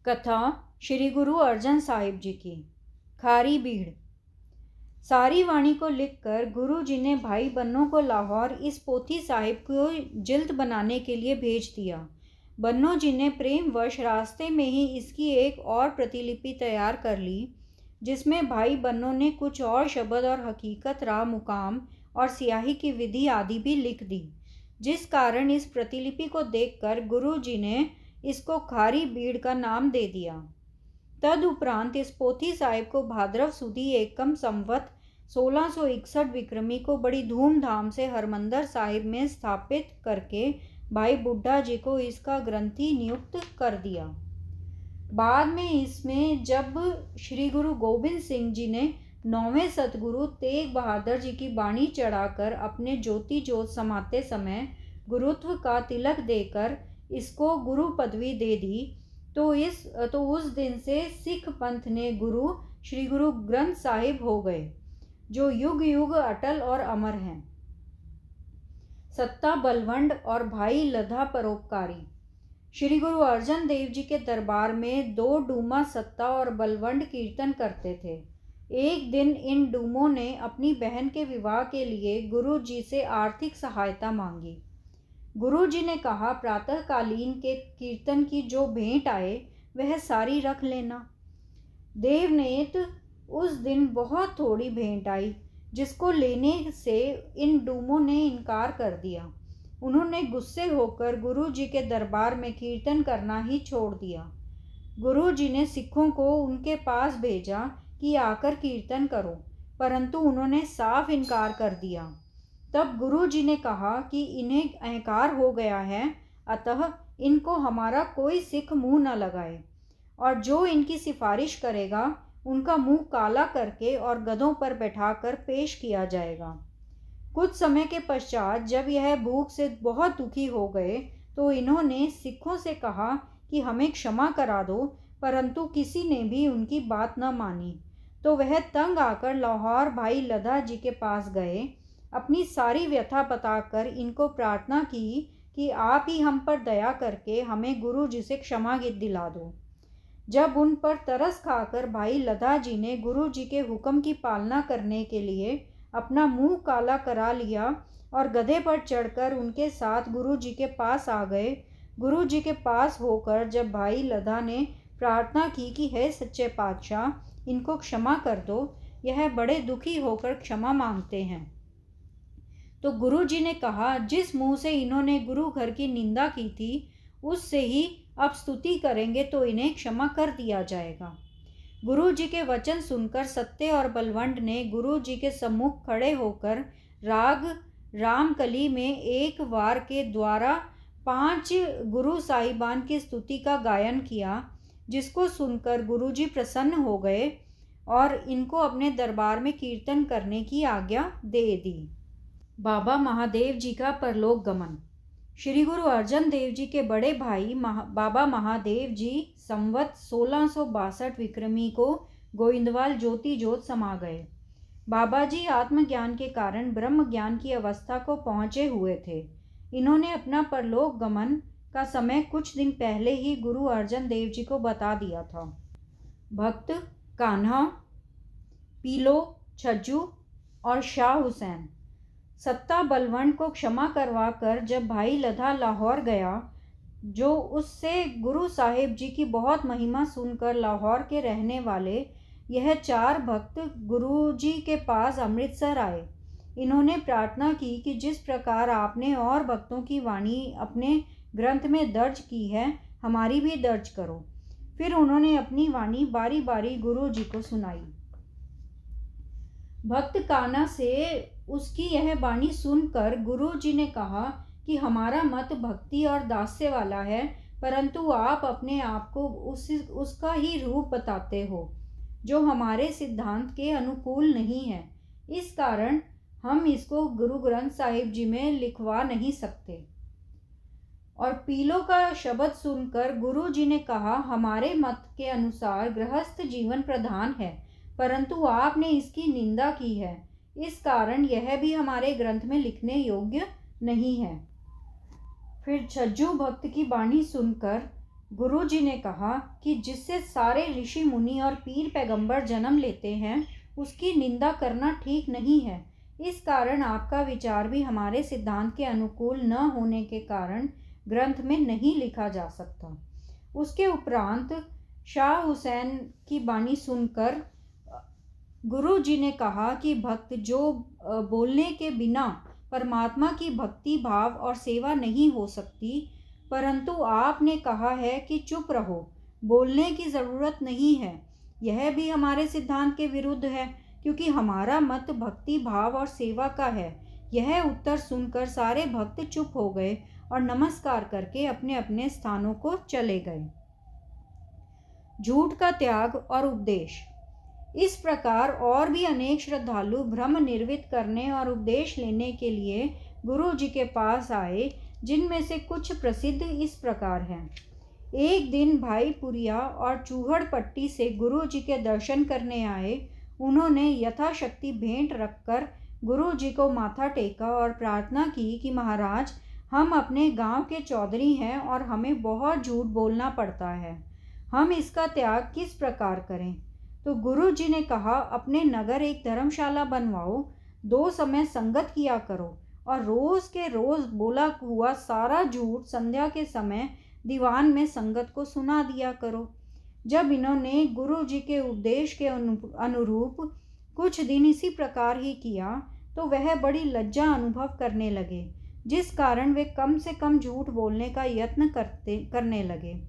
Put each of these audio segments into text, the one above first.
कथा श्री गुरु अर्जन साहिब जी की। खारी बीड़। सारी वाणी को लिखकर गुरु जी ने भाई बन्नों को लाहौर इस पोथी साहिब को जिल्द बनाने के लिए भेज दिया। बन्नों जी ने प्रेमवश रास्ते में ही इसकी एक और प्रतिलिपि तैयार कर ली, जिसमें भाई बन्नों ने कुछ और शब्द और हकीकत रा मुकाम और स्याही की विधि आदि भी लिख दी, जिस कारण इस प्रतिलिपि को देखकर गुरु जी ने इसको खारी बीड़ का नाम दे दिया। तदुपरांत इस पोथी साहिब को भाद्रव सुदी एकम संवत 1661 विक्रमी को बड़ी धूमधाम से हरमंदर साहिब में स्थापित करके भाई बुड्ढा जी को इसका ग्रंथी नियुक्त कर दिया। बाद में इसमें जब श्री गुरु गोबिंद सिंह जी ने 9वें सतगुरु तेग बहादुर जी की बाणी चढ़ाकर अपने ज्योति जोत समाते समय गुरुत्व का तिलक देकर इसको गुरु पदवी दे दी, तो उस दिन से सिख पंथ ने गुरु श्री गुरु ग्रंथ साहिब हो गए, जो युग युग अटल और अमर हैं। सत्ता बलवंड और भाई लधा परोपकारी। श्री गुरु अर्जन देव जी के दरबार में 2 डूमा सत्ता और बलवंड कीर्तन करते थे। एक दिन इन डूमों ने अपनी बहन के विवाह के लिए गुरु जी से आर्थिक सहायता मांगी। गुरु जी ने कहा, प्रातःकालीन के कीर्तन की जो भेंट आए वह सारी रख लेना। देवनेत उस दिन बहुत थोड़ी भेंट आई, जिसको लेने से इन डूमों ने इनकार कर दिया। उन्होंने गुस्से होकर गुरु जी के दरबार में कीर्तन करना ही छोड़ दिया। गुरु जी ने सिखों को उनके पास भेजा कि आकर कीर्तन करो, परंतु उन्होंने साफ इनकार कर दिया। तब गुरु जी ने कहा कि इन्हें अहंकार हो गया है, अतः इनको हमारा कोई सिख मुंह न लगाए, और जो इनकी सिफारिश करेगा उनका मुंह काला करके और गधों पर बैठाकर पेश किया जाएगा। कुछ समय के पश्चात जब यह भूख से बहुत दुखी हो गए, तो इन्होंने सिखों से कहा कि हमें क्षमा करा दो, परंतु किसी ने भी उनकी बात न मानी। तो वह तंग आकर लाहौर भाई लधा जी के पास गए, अपनी सारी व्यथा बताकर इनको प्रार्थना की कि आप ही हम पर दया करके हमें गुरु जी से क्षमा दिला दो। जब उन पर तरस खाकर भाई लधा जी ने गुरु जी के हुक्म की पालना करने के लिए अपना मुंह काला करा लिया और गधे पर चढ़कर उनके साथ गुरु जी के पास आ गए। गुरु जी के पास होकर जब भाई लधा ने प्रार्थना की कि हे सच्चे पातशाह, इनको क्षमा कर दो, यह बड़े दुखी होकर क्षमा मांगते हैं, तो गुरु जी ने कहा, जिस मुंह से इन्होंने गुरु घर की निंदा की थी उससे ही अब स्तुति करेंगे तो इन्हें क्षमा कर दिया जाएगा। गुरु जी के वचन सुनकर सत्ते और बलवंड ने गुरु जी के सम्मुख खड़े होकर राग रामकली में एक वार के द्वारा 5 गुरु साहिबान की स्तुति का गायन किया, जिसको सुनकर गुरु जी प्रसन्न हो गए और इनको अपने दरबार में कीर्तन करने की आज्ञा दे दी। बाबा महादेव जी का परलोक गमन। श्री गुरु अर्जन देव जी के बड़े भाई बाबा महादेव जी संवत 1662 विक्रमी को गोविंदवाल ज्योति जोत समा गए। बाबा जी आत्मज्ञान के कारण ब्रह्म ज्ञान की अवस्था को पहुँचे हुए थे। इन्होंने अपना परलोक गमन का समय कुछ दिन पहले ही गुरु अर्जन देव जी को बता दिया था। भक्त कान्हा, पीलो, छज्जू और शाह हुसैन। सत्ता बलवंड को क्षमा करवाकर जब भाई लधा लाहौर गया, जो उससे गुरु साहिब जी की बहुत महिमा सुनकर लाहौर के रहने वाले यह 4 भक्त गुरु जी के पास अमृतसर आए। इन्होंने प्रार्थना की कि जिस प्रकार आपने और भक्तों की वाणी अपने ग्रंथ में दर्ज की है, हमारी भी दर्ज करो। फिर उन्होंने अपनी वाणी बारी बारी गुरु जी को सुनाई। भक्त कान्हा से उसकी यह वाणी सुनकर गुरु जी ने कहा कि हमारा मत भक्ति और दास्य वाला है, परंतु आप अपने आप को उसका ही रूप बताते हो, जो हमारे सिद्धांत के अनुकूल नहीं है। इस कारण हम इसको गुरु ग्रंथ साहिब जी में लिखवा नहीं सकते। और पीलो का शब्द सुनकर गुरु जी ने कहा, हमारे मत के अनुसार गृहस्थ जीवन प्रधान है, परंतु आपने इसकी निंदा की है, इस कारण यह भी हमारे ग्रंथ में लिखने योग्य नहीं है। फिर छज्जू भक्त की वाणी सुनकर गुरुजी ने कहा कि जिससे सारे ऋषि मुनि और पीर पैगंबर जन्म लेते हैं उसकी निंदा करना ठीक नहीं है। इस कारण आपका विचार भी हमारे सिद्धांत के अनुकूल न होने के कारण ग्रंथ में नहीं लिखा जा सकता। उसके उपरांत शाह हुसैन की वाणी सुनकर गुरुजी ने कहा कि भक्त जो बोलने के बिना परमात्मा की भक्ति भाव और सेवा नहीं हो सकती, परंतु आपने कहा है कि चुप रहो, बोलने की ज़रूरत नहीं है। यह भी हमारे सिद्धांत के विरुद्ध है, क्योंकि हमारा मत भक्ति भाव और सेवा का है। यह उत्तर सुनकर सारे भक्त चुप हो गए और नमस्कार करके अपने अपने स्थानों को चले गए। झूठ का त्याग और उपदेश। इस प्रकार और भी अनेक श्रद्धालु भ्रम निर्वित करने और उपदेश लेने के लिए गुरु जी के पास आए, जिनमें से कुछ प्रसिद्ध इस प्रकार हैं। एक दिन भाई पुरिया और चूहड़ पट्टी से गुरु जी के दर्शन करने आए। उन्होंने यथाशक्ति भेंट रखकर गुरु जी को माथा टेका और प्रार्थना की कि महाराज, हम अपने गांव के चौधरी हैं और हमें बहुत झूठ बोलना पड़ता है। हम इसका त्याग किस प्रकार करें? तो गुरु जी ने कहा, अपने नगर एक धर्मशाला बनवाओ, 2 समय संगत किया करो और रोज़ के रोज़ बोला हुआ सारा झूठ संध्या के समय दीवान में संगत को सुना दिया करो। जब इन्होंने गुरु जी के उपदेश के अनुरूप कुछ दिन इसी प्रकार ही किया तो वह बड़ी लज्जा अनुभव करने लगे, जिस कारण वे कम से कम झूठ बोलने का यत्न करने लगे।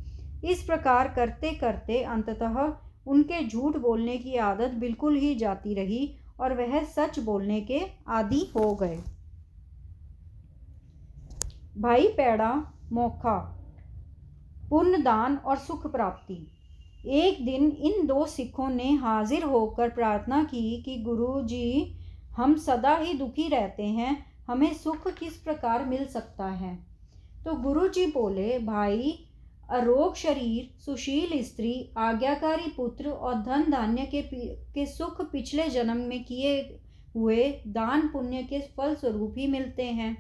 इस प्रकार करते करते अंततः उनके झूठ बोलने की आदत बिल्कुल ही जाती रही और वह सच बोलने के आदी हो गए। भाई पैड़ा मोखा, पुण्य दान और सुख प्राप्ति। एक दिन इन 2 सिखों ने हाजिर होकर प्रार्थना की कि गुरु जी, हम सदा ही दुखी रहते हैं, हमें सुख किस प्रकार मिल सकता है? तो गुरु जी बोले, भाई, अरोग शरीर, सुशील स्त्री, आज्ञाकारी पुत्र और धन धान्य के सुख पिछले जन्म में किए हुए दान पुण्य के फल स्वरूप ही मिलते हैं।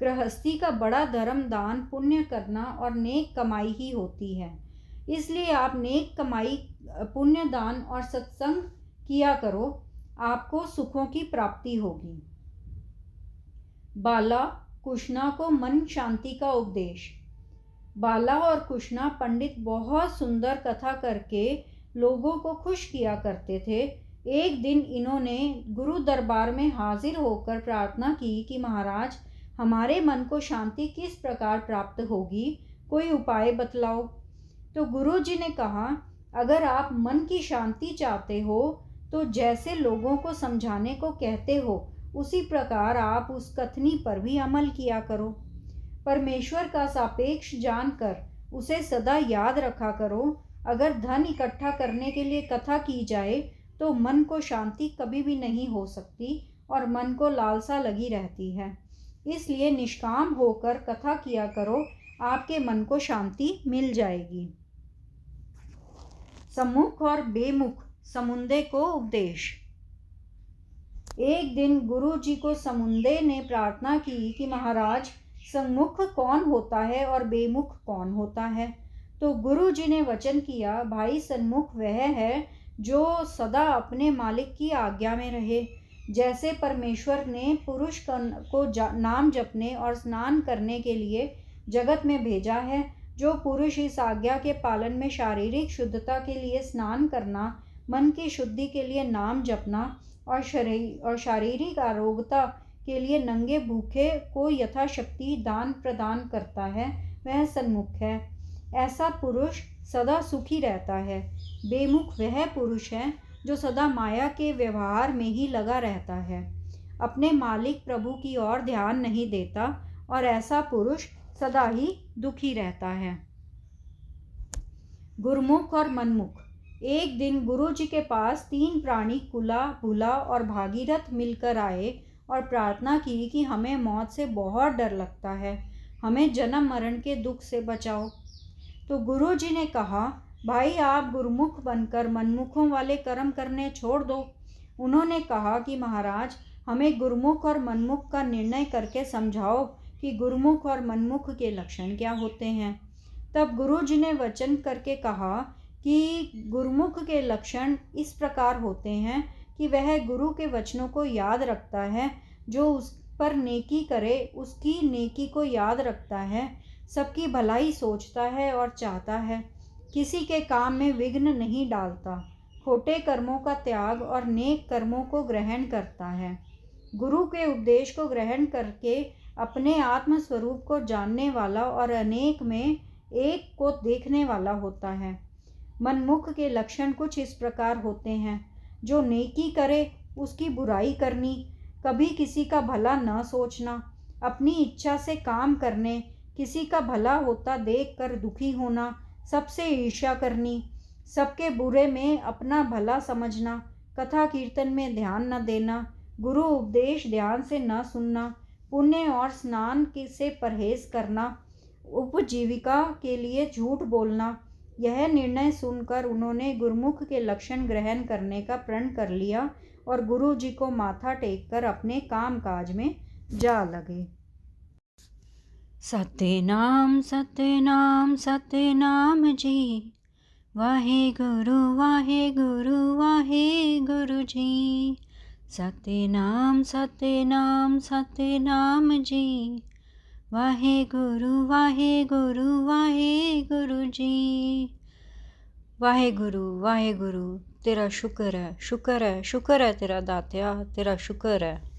गृहस्थी का बड़ा धर्म दान पुण्य करना और नेक कमाई ही होती है। इसलिए आप नेक कमाई, पुण्य दान और सत्संग किया करो, आपको सुखों की प्राप्ति होगी। बाला कुशना को मन शांति का उपदेश। बाला और कुशना पंडित बहुत सुंदर कथा करके लोगों को खुश किया करते थे। एक दिन इन्होंने गुरु दरबार में हाजिर होकर प्रार्थना की कि महाराज, हमारे मन को शांति किस प्रकार प्राप्त होगी, कोई उपाय बतलाओ। तो गुरु जी ने कहा, अगर आप मन की शांति चाहते हो तो जैसे लोगों को समझाने को कहते हो उसी प्रकार आप उस कथनी पर भी अमल किया करो। परमेश्वर का सापेक्ष जानकर उसे सदा याद रखा करो। अगर धन इकट्ठा करने के लिए कथा की जाए तो मन को शांति कभी भी नहीं हो सकती और मन को लालसा लगी रहती है। इसलिए निष्काम होकर कथा किया करो, आपके मन को शांति मिल जाएगी। सम्मुख और बेमुख समुंदे को उपदेश। एक दिन गुरु जी को समुंदे ने प्रार्थना की कि महाराज, सम्मुख कौन होता है और बेमुख कौन होता है? तो गुरु जी ने वचन किया, भाई, सन्मुख वह है जो सदा अपने मालिक की आज्ञा में रहे। जैसे परमेश्वर ने पुरुष को नाम जपने और स्नान करने के लिए जगत में भेजा है, जो पुरुष इस आज्ञा के पालन में शारीरिक शुद्धता के लिए स्नान करना, मन की शुद्धि के लिए नाम जपना और शारीरिक आरोग्यता के लिए नंगे भूखे को यथाशक्ति दान प्रदान करता है, वह सन्मुख है। ऐसा पुरुष सदा सुखी रहता है। बेमुख वह पुरुष है जो सदा माया के व्यवहार में ही लगा रहता है, अपने मालिक प्रभु की ओर ध्यान नहीं देता और ऐसा पुरुष सदा ही दुखी रहता है। गुरुमुख और मनमुख। एक दिन गुरु जी के पास 3 प्राणी कुला, भुला और भागीरथ मिलकर आए और प्रार्थना की कि हमें मौत से बहुत डर लगता है, हमें जन्म मरण के दुख से बचाओ। तो गुरु जी ने कहा, भाई, आप गुरुमुख बनकर मनमुखों वाले कर्म करने छोड़ दो। उन्होंने कहा कि महाराज, हमें गुरुमुख और मनमुख का निर्णय करके समझाओ कि गुरुमुख और मनमुख के लक्षण क्या होते हैं। तब गुरुजी ने वचन करके कहा कि गुरुमुख के लक्षण इस प्रकार होते हैं कि वह गुरु के वचनों को याद रखता है, जो उस पर नेकी करे उसकी नेकी को याद रखता है, सबकी भलाई सोचता है और चाहता है, किसी के काम में विघ्न नहीं डालता, खोटे कर्मों का त्याग और नेक कर्मों को ग्रहण करता है। गुरु के उपदेश को ग्रहण करके अपने आत्म स्वरूप को जानने वाला और अनेक में एक को देखने वाला होता है। मनमुख के लक्षण कुछ इस प्रकार होते हैं। जो नेकी करे उसकी बुराई करनी, कभी किसी का भला न सोचना, अपनी इच्छा से काम करने, किसी का भला होता देखकर दुखी होना, सबसे ईर्ष्या करनी, सबके बुरे में अपना भला समझना, कथा कीर्तन में ध्यान न देना, गुरु उपदेश ध्यान से न सुनना, पुण्य और स्नान से परहेज करना, उपजीविका के लिए झूठ बोलना। यह निर्णय सुनकर उन्होंने गुरुमुख के लक्षण ग्रहण करने का प्रण कर लिया और गुरु जी को माथा टेककर अपने काम काज में जा लगे। सतनाम सतनाम सतनाम जी, वाहे गुरु जी। सतनाम सतनाम सतनाम जी, वाहे गुरु जी। वाहे गुरु तेरा शुक्र है, शुक्र है, शुक्र है तेरा दात्या, तेरा शुक्र है।